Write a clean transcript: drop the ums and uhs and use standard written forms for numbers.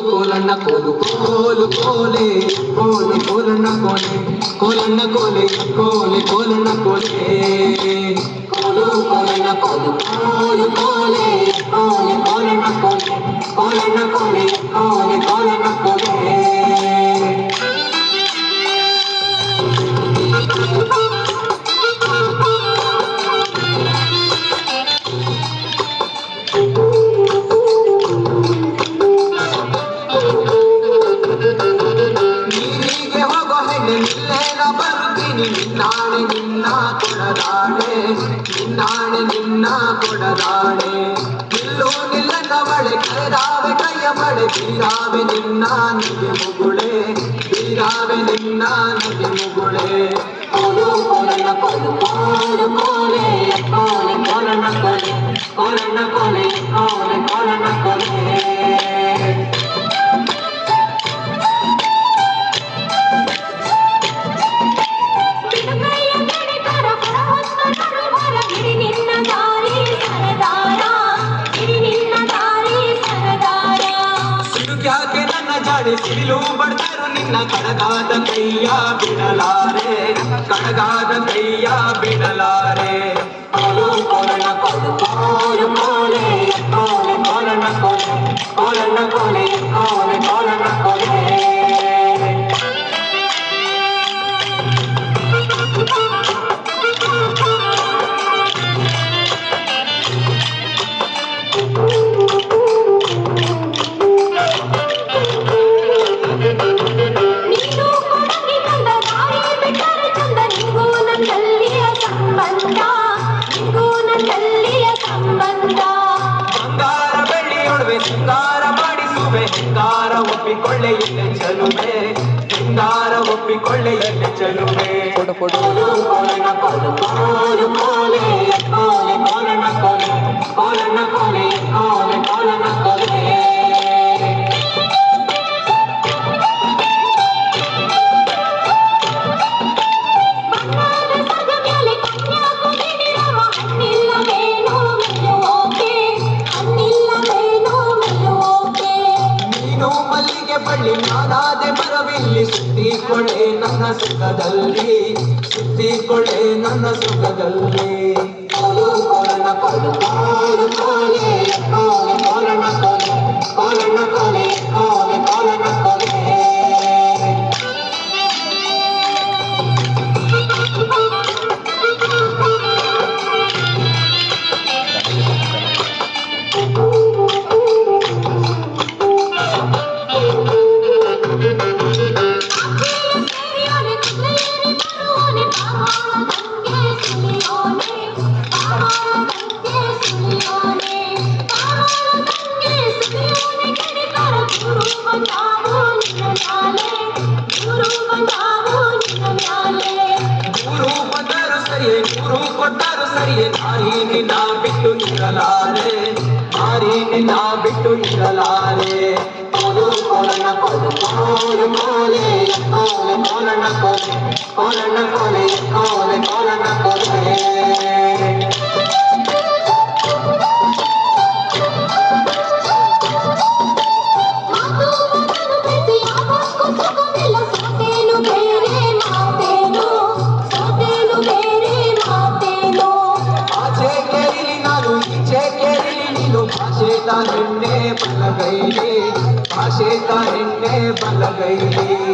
ಕೋಲಣ್ಣ ಕೋಲು ಕೋಲು ಕೋಲೆ ಕೋಲೆ ಕೋಲಣ್ಣ ಕೋಲೆ ಕೋಲಣ್ಣ ಕೋಲೆ ಕೋಲೆ ಕೋಲಣ್ಣ ಕೋಲೆ ಕೋಲು ಕೋಲಣ್ಣ ಕೋಲು ಕೋಲು ಕೋಲೆ ಕೋಲೆ ಕೋಲಣ್ಣ ಕೋಲೆ ಕೋಲಣ್ಣ ಕೋಲೆ ಕೋಲೆ ಕೋಲಣ್ಣ ಕೋಲೆ ನಿನ್ನಾಣೆ ನಿನ್ನ ಕೊಡದಾಣೆ ನಿನ್ನಾಣೆ ನಿನ್ನ ಕೊಡದಾಣೆ ನಿಲ್ಲು ನಿಲ್ಲದವಳೆ ಕರೆದಾವೆ ಕೈಯ ಮಳೆ ಬೀರಾವೆ ನಿನ್ನ ನಗೆ ಮುಗುಳೆ ಬೀರಾವೆ ನಿನ್ನ ನಗೆ ಮುಗುಳೆ ಕೋಲು ಕೋಲಣ್ಣ ಕೋಲು ಕೋಲು ಕೋಲೆ ಕೋಲೆ ಕೋಲಣ್ಣ ಕೋಲೆ ಕೋಲಣ್ಣ ಕೋಲೆ ಕೋಲೆ ಕೋಲಣ್ಣ ಕೋಲೆ ಸಿಡಿಲು ಬಡ್ದರು ನಿನ್ನ ಕಡಗಾದ ಕೈಯ ಬಿಡಲಾರೆ ಕಡಗಾದ ಕೈಯ ಬಿಡಲಾರೆ ಕೋಲು ಕೋಲಣ್ಣ ಕೋಲು ಕೋಲು ಕೋಲೆ ಕೋಲೆ ಕೋಲಣ್ಣ ಕೋಲೆ ಕೋಲಣ್ಣ ಕೋಲೆ ಕೋಲೆ ಕೋಲಣ್ಣ ಕೋಲೆ ಸಿಂಗಾರ ಮಾಡಿಸುವೆ ಸಿಂಗಾರ ಒಪ್ಪಿಕೊಳ್ಳೆ ಎಲೆ ಚಲುವೆ ಸಿಂಗಾರ ಒಪ್ಪಿಕೊಳ್ಳೆ ಎಲೆ ಚಲುವೆ ಕೋಲು ಕೋಲಣ್ಣ ಕೋಲು ಕೋಲು ಕೋಲೆ ಕೋಲೆ ಕೋಲಣ್ಣ ಕೋಲೆ ಕೋಲಣ್ಣ ಕೋಲೆ ಕೋಲೆ ಕೋಲಣ್ಣ ಕೋಲೆ ಬಳ್ಳಿ ನಾನಾದೆ ಮರವಿಲ್ಲಿ ಸುತ್ತಿಕೊಳ್ಳೆ ನನ್ನ ಸುಖದಲ್ಲಿ ಸುತ್ತಿಕೊಳ್ಳೆ ನನ್ನ ಸುಖದಲ್ಲಿ ಕೋಲು ಕೋಲಣ್ಣ ಕೋಲು ಕೋಲು ಕೋಲೆ ಕೋಲೆ ಕೋಲಣ್ಣ ಕೋಲೆ ಕೋಲಣ್ಣ ಕೋಲೆ ಕೋಲೆ ಕೋಲಣ್ಣ ಕೋಲೆ ಕೊಟ್ಟರು ಸರಿಯೇ ನಾರಿ ನಿನ್ನ ಬಿಟ್ಟು ಇರಲಾರೆ ನಾರಿ ನಿನ್ನ ಬಿಟ್ಟು ಇರಲಾರೆ ಕೋಲು ಕೋಲಣ್ಣ ಕೋಲು ಕೋಲು ಕೋಲೆ ಕೋಲೆ ಕೋಲಣ್ಣ ಕೋಲೆ ಕೋಲಣ್ಣ ಕೋಲೆ ಕೋಲೆ ಕೋಲಣ್ಣ ಕೋಲೆ ಭಾಷೆ ತಾ ಹೆಣ್ಣೆ ಬಲಗೈಲಿ